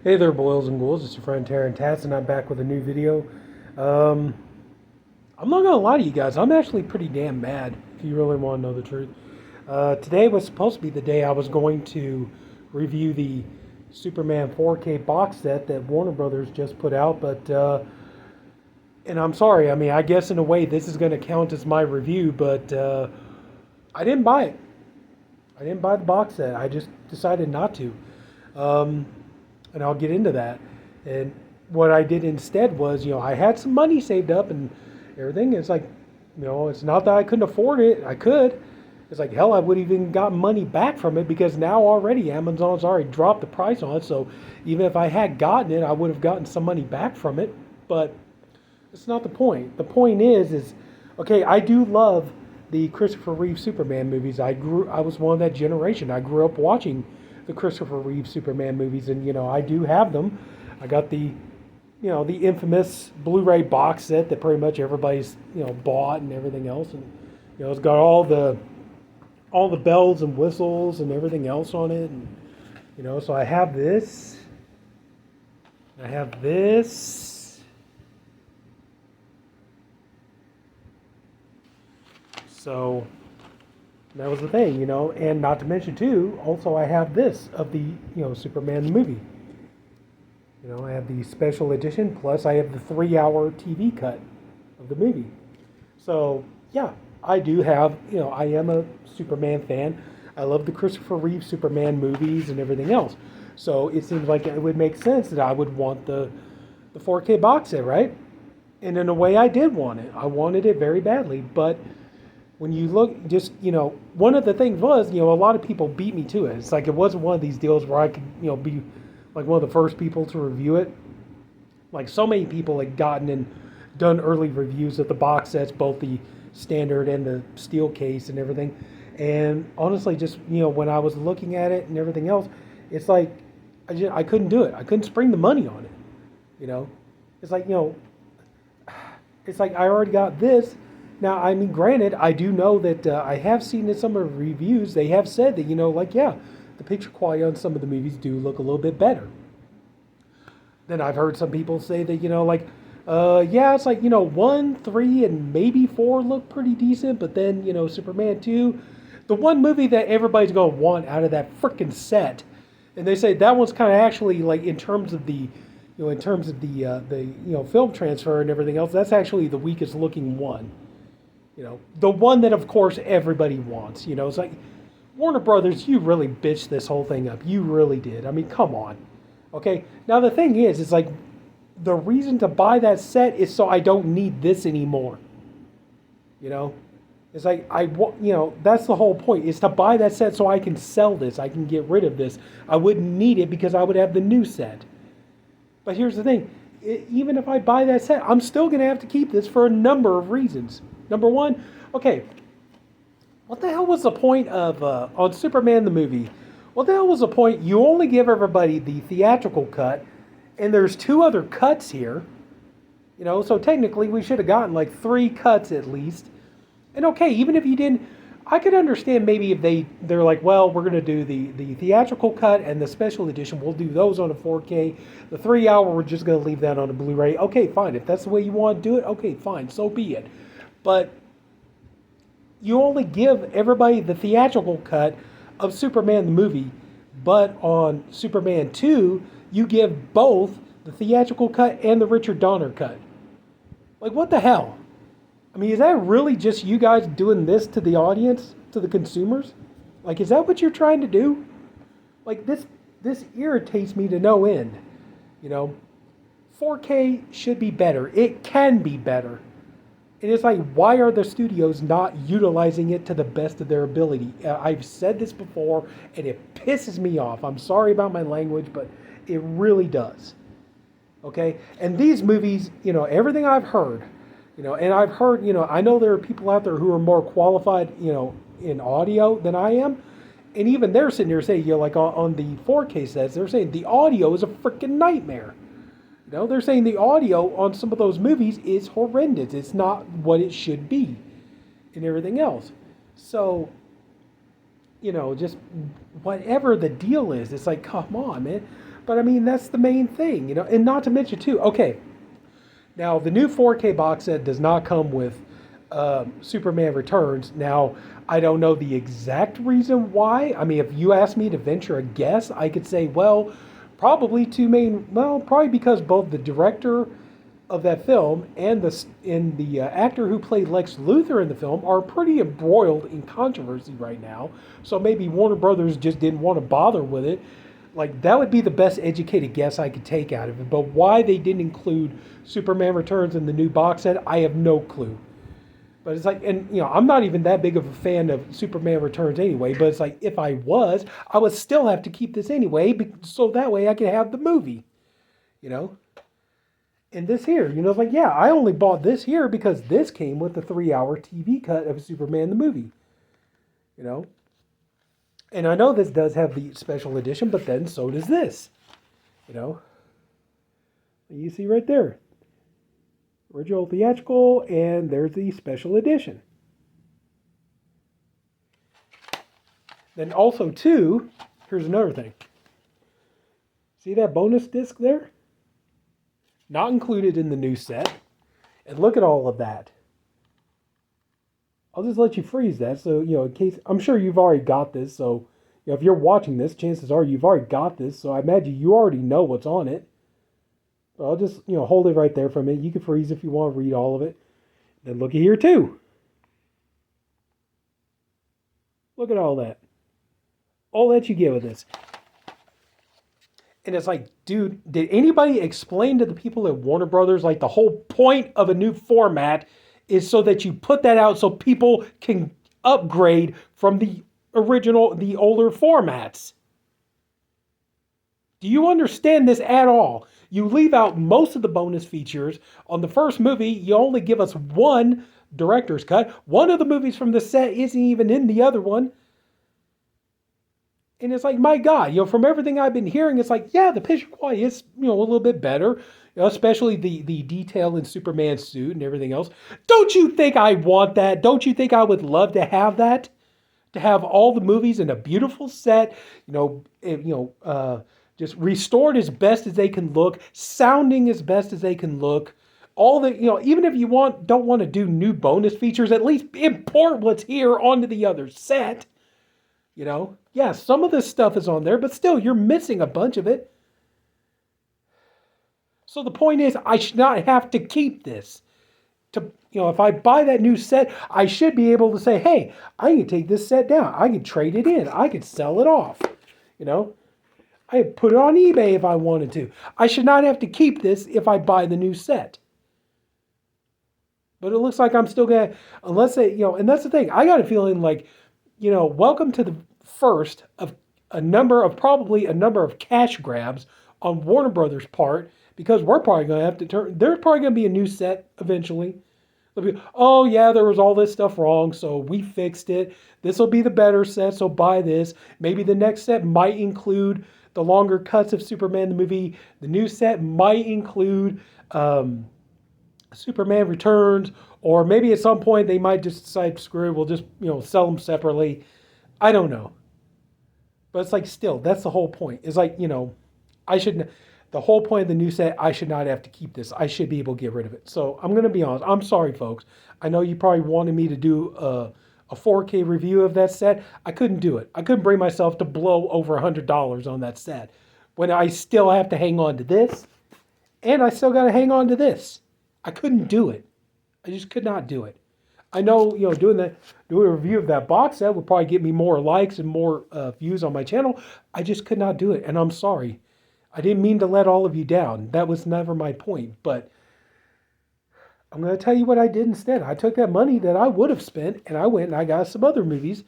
Hey there, boils and ghouls. It's your friend Taryn Tats, and I'm back with a new video. Um, I'm not gonna lie to you guys. I'm actually pretty damn mad. If you really want to know the truth, today was supposed to be the day I was going to review the Superman 4K box set that Warner Brothers just put out. And I'm sorry. I mean, I guess in a way this is going to count as my review, but I didn't buy it. I didn't buy the box set. I just decided not to. Um, and I'll get into that. And what I did instead was, I had some money saved up and everything. It's like, it's not that I couldn't afford it. I could. It's like, hell, I would even got money back from it because now already Amazon's already dropped the price on it. So even if I had gotten it, I would have gotten some money back from it. But it's not the point. The point is, okay, I do love the Christopher Reeve Superman movies. I was one of that generation. I grew up watching the Christopher Reeve Superman movies, and I do have them. I got the infamous Blu-ray box set that pretty much everybody's bought and everything else, and it's got all the bells and whistles and everything else on it, and so I have this. I have this. So that was the thing, and not to mention too, also I have this of the, Superman movie. I have the special edition, plus I have the 3-hour TV cut of the movie. So, yeah, I do have, I am a Superman fan. I love the Christopher Reeve Superman movies and everything else. So it seems like it would make sense that I would want the 4K box set, right? And in a way I did want it. I wanted it very badly, but when you look, just, one of the things was, a lot of people beat me to it. It's like it wasn't one of these deals where I could, be like one of the first people to review it. Like so many people had gotten and done early reviews of the box sets, both the standard and the steel case and everything. And honestly, just, when I was looking at it and everything else, it's like, I couldn't do it. I couldn't spring the money on it, It's like, it's like I already got this. Now, I mean, granted, I do know that I have seen in some of the reviews, they have said that, the picture quality on some of the movies do look a little bit better. Then I've heard some people say that, it's like, 1, 3, and maybe 4 look pretty decent, but then, Superman 2, the one movie that everybody's going to want out of that freaking set, and they say that one's kind of actually, like, in terms of the film transfer and everything else, that's actually the weakest looking one. The one that, of course, everybody wants. It's like, Warner Brothers, you really bitched this whole thing up. You really did. I mean, come on. Okay? Now, the thing is, it's like, the reason to buy that set is so I don't need this anymore. It's like, that's the whole point, is to buy that set so I can sell this. I can get rid of this. I wouldn't need it because I would have the new set. But here's the thing. Even if I buy that set, I'm still going to have to keep this for a number of reasons. Number one, okay, what the hell was the point of, on Superman the movie, what the hell was the point? You only give everybody the theatrical cut, and there's 2 other cuts here. So technically we should have gotten like 3 cuts at least. And okay, even if you didn't, I could understand maybe if they're like, well, we're going to do the theatrical cut and the special edition. We'll do those on a 4K. The 3-hour, we're just going to leave that on a Blu-ray. Okay, fine. If that's the way you want to do it, okay, fine. So be it. But you only give everybody the theatrical cut of Superman the movie, but on Superman 2, you give both the theatrical cut and the Richard Donner cut. Like, what the hell? I mean, is that really just you guys doing this to the audience, to the consumers? Like, is that what you're trying to do? Like, this irritates me to no end. 4K should be better. It can be better. And it's like, why are the studios not utilizing it to the best of their ability? I've said this before, and it pisses me off. I'm sorry about my language, but it really does. Okay? And these movies, everything I've heard, and I've heard, I know there are people out there who are more qualified, in audio than I am. And even they're sitting there saying, like on the 4K sets, they're saying the audio is a freaking nightmare. They're saying the audio on some of those movies is horrendous. It's not what it should be and everything else. So, just whatever the deal is, it's like, come on, man. But I mean, that's the main thing, you know. And not to mention too. Okay, now the new 4K box set does not come with Superman Returns. Now I don't know the exact reason why. I mean, if you asked me to venture a guess, I could say, well, probably two main. Well, probably because both the director of that film and the actor who played Lex Luthor in the film are pretty embroiled in controversy right now. So maybe Warner Brothers just didn't want to bother with it. Like that would be the best educated guess I could take out of it. But why they didn't include Superman Returns in the new box set, I have no clue. But it's like, and you know, I'm not even that big of a fan of Superman Returns anyway. But it's like, if I was, I would still have to keep this anyway, so that way I could have the movie. You know. And this here, you know, it's like, yeah, I only bought this here because this came with the 3-hour TV cut of Superman the movie. You know? And I know this does have the special edition, but then so does this. You know? You see right there. Original theatrical, and there's the special edition. Then also, too, here's another thing. See that bonus disc there? Not included in the new set. And look at all of that. I'll just let you freeze that. So, you know, in case, I'm sure you've already got this. So, you know, if you're watching this, chances are you've already got this. So I imagine you already know what's on it. So I'll just, you know, hold it right there for a minute. You can freeze if you want to read all of it. Then look at here too. Look at all that. All that you get with this. And it's like, dude, did anybody explain to the people at Warner Brothers, like the whole point of a new format is so that you put that out so people can upgrade from the original, the older formats? Do you understand this at all? You leave out most of the bonus features. On the first movie, you only give us one director's cut. One of the movies from the set isn't even in the other one. And it's like, my God, you know, from everything I've been hearing, it's like, yeah, the picture quality is, you know, a little bit better, you know, especially the detail in Superman's suit and everything else. Don't you think I want that? Don't you think I would love to have that? To have all the movies in a beautiful set, just restored as best as they can look, sounding as best as they can look. All the, you know, even if you don't want to do new bonus features, at least import what's here onto the other set. You know, yeah, some of this stuff is on there, but still, you're missing a bunch of it. So the point is, I should not have to keep this. To, you know, if I buy that new set, I should be able to say, hey, I can take this set down. I can trade it in. I can sell it off. You know, I could put it on eBay if I wanted to. I should not have to keep this if I buy the new set. But it looks like I'm still going to, unless they, you know, and that's the thing. I got a feeling like, you know, welcome to the first of probably a number of cash grabs on Warner Brothers' part, because we're probably going to have to there's probably going to be a new set eventually. Oh yeah, there was all this stuff wrong, so we fixed it. This will be the better set, so buy this. Maybe the next set might include the longer cuts of Superman the movie. The new set might include Superman Returns, or maybe at some point they might just decide, screw it, we'll just, you know, sell them separately. I don't know. But it's like, still, that's the whole point. It's like, you know, the whole point of the new set, I should not have to keep this. I should be able to get rid of it. So I'm going to be honest. I'm sorry, folks. I know you probably wanted me to do a 4K review of that set. I couldn't do it. I couldn't bring myself to blow over $100 on that set when I still have to hang on to this, and I still got to hang on to this. I couldn't do it. I just could not do it. I know, you know, doing a review of that box set would probably get me more likes and more views on my channel. I just could not do it, and I'm sorry. I didn't mean to let all of you down. That was never my point. But I'm going to tell you what I did instead. I took that money that I would have spent, and I went and I got some other movies.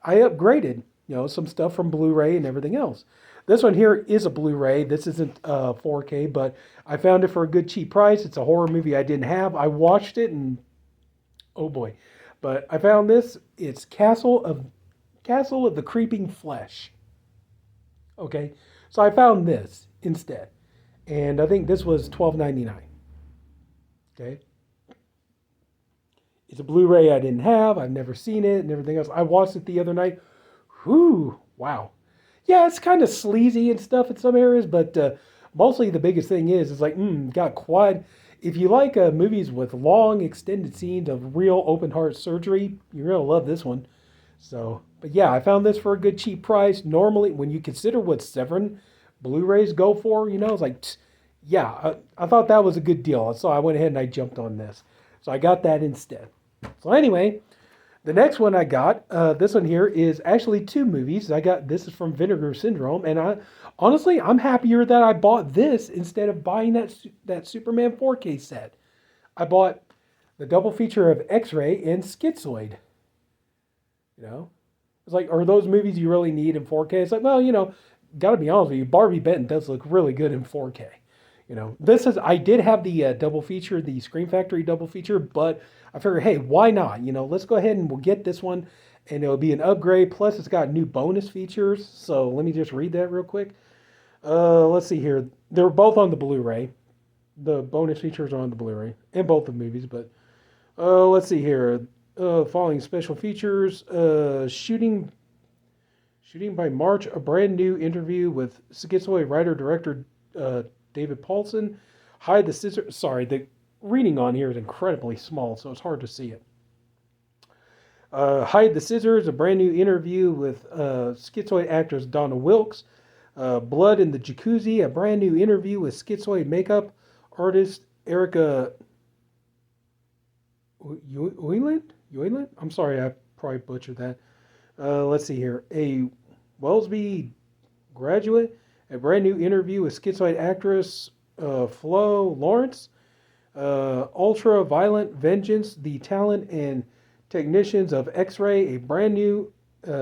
I upgraded, you know, some stuff from Blu-ray and everything else. This one here is a Blu-ray. This isn't 4K, but I found it for a good cheap price. It's a horror movie I didn't have. I watched it, and oh boy. But I found this. It's Castle of the Creeping Flesh. Okay, so I found this instead, and I think this was $12.99. Okay, it's a Blu-ray I didn't have. I've never seen it and everything else. I watched it the other night. Whew, wow. Yeah, it's kind of sleazy and stuff in some areas, but mostly the biggest thing is like, got quad. If you like movies with long extended scenes of real open heart surgery, you're gonna love this one. So, but yeah, I found this for a good cheap price. Normally, when you consider what Severin Blu-rays go for, it's like, yeah, I thought that was a good deal. So I went ahead and I jumped on this. So I got that instead. So anyway, the next one I got, this one here is actually two movies. I got this is from Vinegar Syndrome, and I honestly I'm happier that I bought this instead of buying that Superman 4K set. I bought the double feature of X-Ray and Schizoid. You know, it's like, are those movies you really need in 4K? It's like, well, gotta be honest with you, Barbie Benton does look really good in 4K. This is I did have the double feature, the Scream Factory double feature, but I figured, hey, why not? Let's go ahead and we'll get this one, and it'll be an upgrade. Plus, it's got new bonus features. So let me just read that real quick. Let's see here. They're both on the Blu-ray. The bonus features are on the Blu-ray in both the movies. But let's see here. Following special features: shooting by March, a brand new interview with Schizoid writer director David Paulson. Hide the scissors. Sorry, the reading on here is incredibly small, so it's hard to see it. Hide the Scissors, a brand new interview with Schizoid actress Donna Wilkes. Blood in the Jacuzzi, a brand new interview with Schizoid makeup artist Erica Uyland? I'm sorry, I probably butchered that. Let's see here. A Wellesby graduate, a brand new interview with Schizoid actress Flo Lawrence. Ultra Violent Vengeance, the talent and technicians of X-Ray, a brand new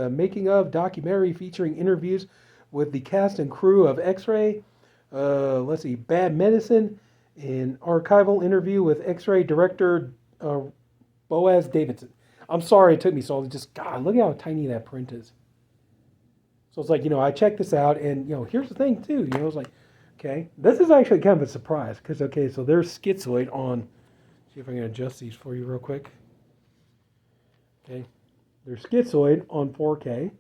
making of documentary featuring interviews with the cast and crew of X-Ray. Let's see, Bad Medicine, an archival interview with X-Ray director Boaz Davidson. I'm sorry it took me so long. Just, God, look at how tiny that print is. So it's like, I checked this out, and, here's the thing, too. It's like, okay, this is actually kind of a surprise, because, okay, so there's Schizoid on, see if I can adjust these for you real quick. Okay, there's Schizoid on 4K.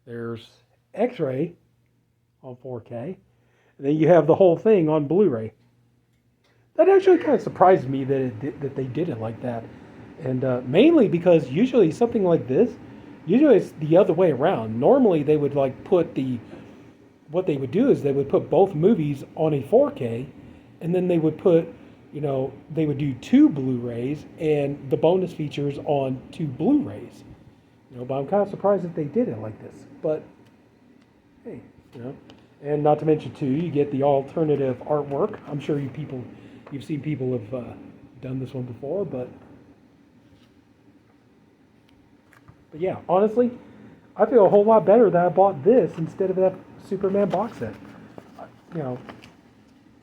There's X-Ray on 4K. And then you have the whole thing on Blu-ray. That actually kind of surprised me that they did it like that. And mainly because usually something like this, usually it's the other way around. Normally they would what they would do is they would put both movies on a 4K, and then they would put, they would do two Blu-rays and the bonus features on two Blu-rays. But I'm kind of surprised that they did it like this. But hey, and not to mention too, you get the alternative artwork. I'm sure you've seen people have done this one before, but yeah, honestly, I feel a whole lot better that I bought this instead of that Superman box set.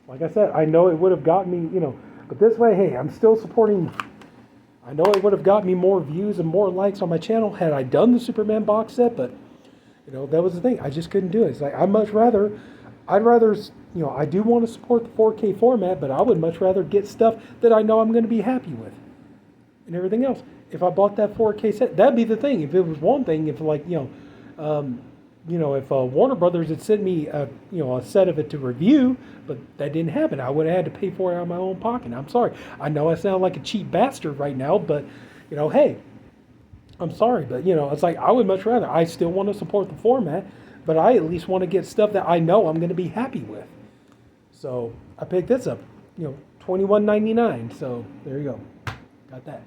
Like I said, I know it would have gotten me, but this way, hey, I'm still supporting. I know it would have got me more views and more likes on my channel had I done the Superman box set, but that was the thing. I just couldn't do it. It's like I'd rather, I do want to support the 4K format, but I would much rather get stuff that I know I'm going to be happy with and everything else. If I bought that 4K set, that'd be the thing. If it was one thing, if if Warner Brothers had sent me a set of it to review, but that didn't happen, I would have had to pay for it out of my own pocket. I'm sorry. I know I sound like a cheap bastard right now, but hey, I'm sorry, but it's like I would much rather. I still want to support the format, but I at least want to get stuff that I know I'm going to be happy with. So I picked this up, $21.99. So there you go, got that.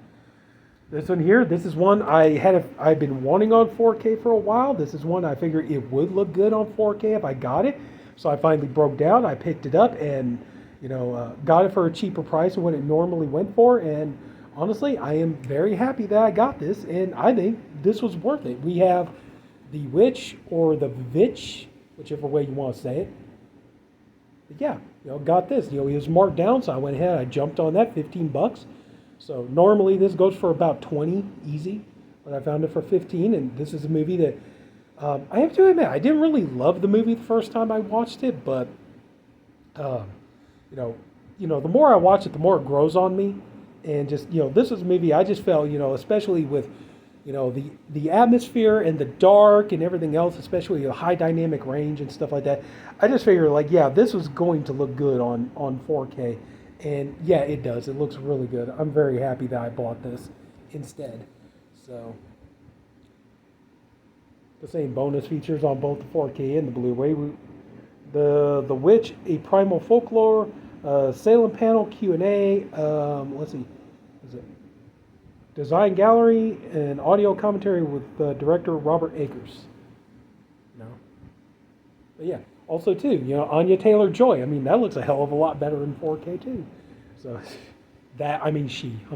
This one here, this is one I've been wanting on 4K for a while. This is one I figured it would look good on 4K if I got it. So I finally broke down. I picked it up and, got it for a cheaper price than what it normally went for. And honestly, I am very happy that I got this, and I think this was worth it. We have the Witch or the Vitch, whichever way you want to say it. But yeah, got this. It was marked down, so I went ahead. I jumped on that, $15. So normally this goes for about 20 easy, but I found it for 15, and this is a movie that I have to admit I didn't really love the movie the first time I watched it, but the more I watch it, the more it grows on me, and just this is a movie I just felt especially with the atmosphere and the dark and everything else, especially the high dynamic range and stuff like that. I just figured like, yeah, this was going to look good on 4K, and yeah, it does. It looks really good. I'm very happy that I bought this instead. So the same bonus features on both the 4K and the Blu-ray. The Witch, a Primal Folklore, Salem Panel Q&A. Let's see, is it Design Gallery and audio commentary with director Robert Akers. But yeah, also too, Anya Taylor-Joy. I mean, that looks a hell of a lot better in 4K too. So I'm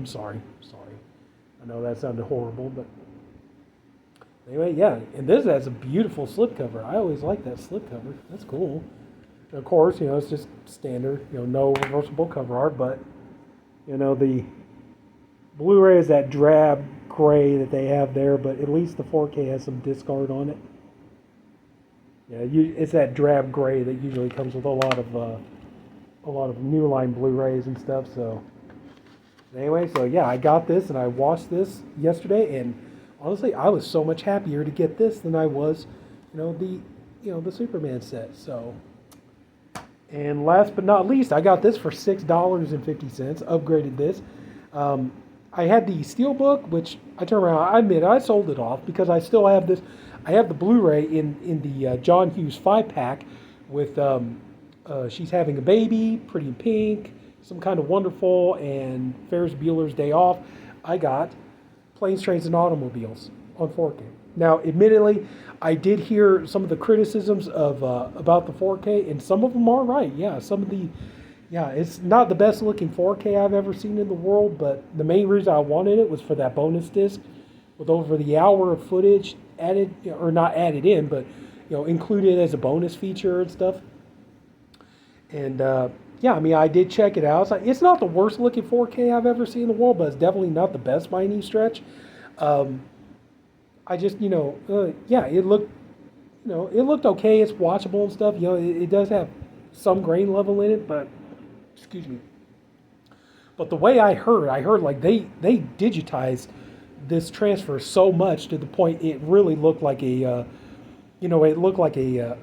sorry. I know that sounded horrible, but anyway, yeah. And this has a beautiful slipcover. I always like that slipcover. That's cool. And of course, it's just standard, no reversible cover art, but the Blu-ray is that drab gray that they have there, but at least the 4K has some discard on it. Yeah, it's that drab gray that usually comes with a lot of New Line Blu-rays and stuff. So anyway, so yeah, I got this and I watched this yesterday, and honestly, I was so much happier to get this than I was, the Superman set. So, and last but not least, I got this for $6.50. Upgraded this. I had the Steelbook, which I turned around. I admit I sold it off because I still have this. I have the Blu-ray in the John Hughes 5-pack with She's Having a Baby, Pretty in Pink, Some Kind of Wonderful, and Ferris Bueller's Day Off. I got Planes, Trains, and Automobiles on 4K. Now, admittedly, I did hear some of the criticisms of about the 4K, and some of them are right. Yeah, it's not the best looking 4K I've ever seen in the world, but the main reason I wanted it was for that bonus disc with over the hour of footage added, or not added in, but included as a bonus feature and stuff. And yeah, I mean, I did check it out. It's not the worst looking 4K I've ever seen in the world, but it's definitely not the best by any stretch. I just, yeah, it looked okay. It's watchable and stuff. It does have some grain level in it, but excuse me. But the way I heard like they digitized this transfer so much to the point it really looked like it looked like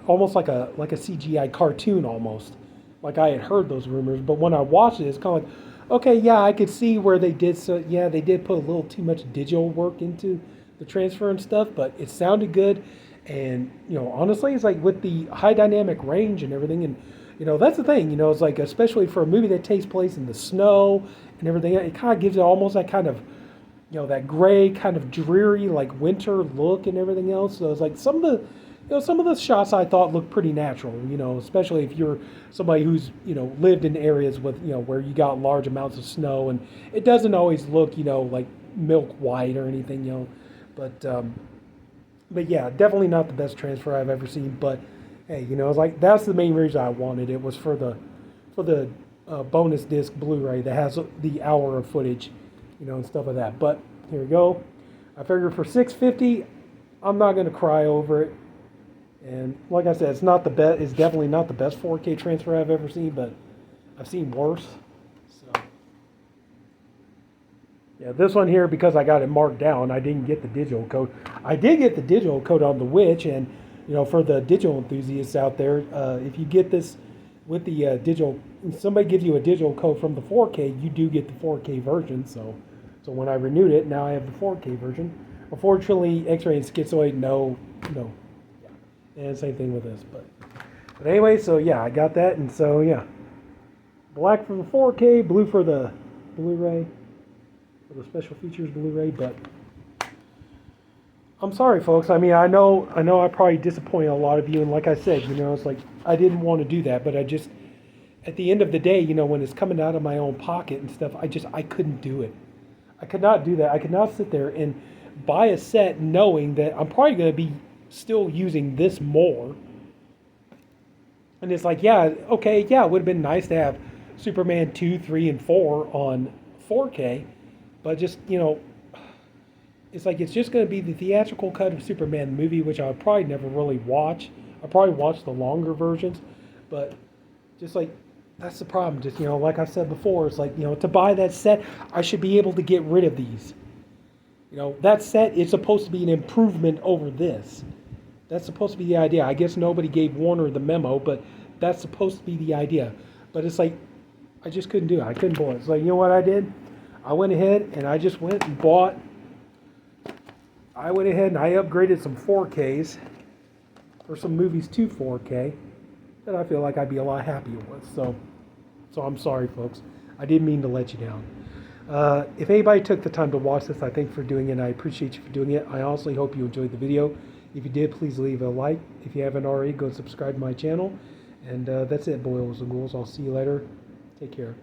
almost like a CGI cartoon almost. Like I had heard those rumors, but when I watched it, it's kind of like, okay, yeah, I could see where they did. So yeah, they did put a little too much digital work into the transfer and stuff, but it sounded good. And honestly, it's like with the high dynamic range and everything, and that's the thing. It's like especially for a movie that takes place in the snow and everything, it kind of gives it almost that kind of that gray kind of dreary like winter look and everything else. So it's like some of the shots I thought looked pretty natural, especially if you're somebody who's, lived in areas with, where you got large amounts of snow, and it doesn't always look, like milk white or anything, but yeah, definitely not the best transfer I've ever seen, but hey, it's like, that's the main reason I wanted it, was for the bonus disc Blu-ray that has the hour of footage, and stuff like that. But here we go. I figured for $6.50, I'm not going to cry over it. And like I said, it's not the best. It's definitely not the best 4K transfer I've ever seen, but I've seen worse. So yeah, this one here, because I got it marked down, I didn't get the digital code. I did get the digital code on the Witch, and for the digital enthusiasts out there, if you get this with the digital, somebody gives you a digital code from the 4K, you do get the 4K version. So when I renewed it, now I have the 4K version. Unfortunately, X-Ray and Schizoid, no. And same thing with this, but anyway, so yeah, I got that, and so yeah, black for the 4K, blue for the Blu-ray, for the special features Blu-ray. But I'm sorry, folks. I mean, I know I probably disappointed a lot of you, and like I said, it's like I didn't want to do that, but I just, at the end of the day, when it's coming out of my own pocket and stuff, I couldn't do it. I could not do that. I could not sit there and buy a set knowing that I'm probably going to be still using this more. And it's like, yeah, okay, yeah, it would have been nice to have Superman 2, 3, and 4 on 4K, but just, it's like it's just going to be the theatrical cut of Superman the movie, which I'll probably never really watch. I'll probably watch the longer versions, but just like, that's the problem. Just, like I said before, it's like, to buy that set, I should be able to get rid of these. You know, that set is supposed to be an improvement over this. That's supposed to be the idea. I guess nobody gave Warner the memo, but that's supposed to be the idea. But it's like, I just couldn't do it. I couldn't pull it. It's like, you know what I did? I went ahead and I just went and bought, I went ahead and I upgraded some 4Ks for some movies to 4K that I feel like I'd be a lot happier with. So I'm sorry, folks. I didn't mean to let you down. If anybody took the time to watch this, I thank you for doing it, and I appreciate you for doing it. I honestly hope you enjoyed the video. If you did, please leave a like. If you haven't already, go subscribe to my channel. And that's it, boys and ghouls. I'll see you later. Take care.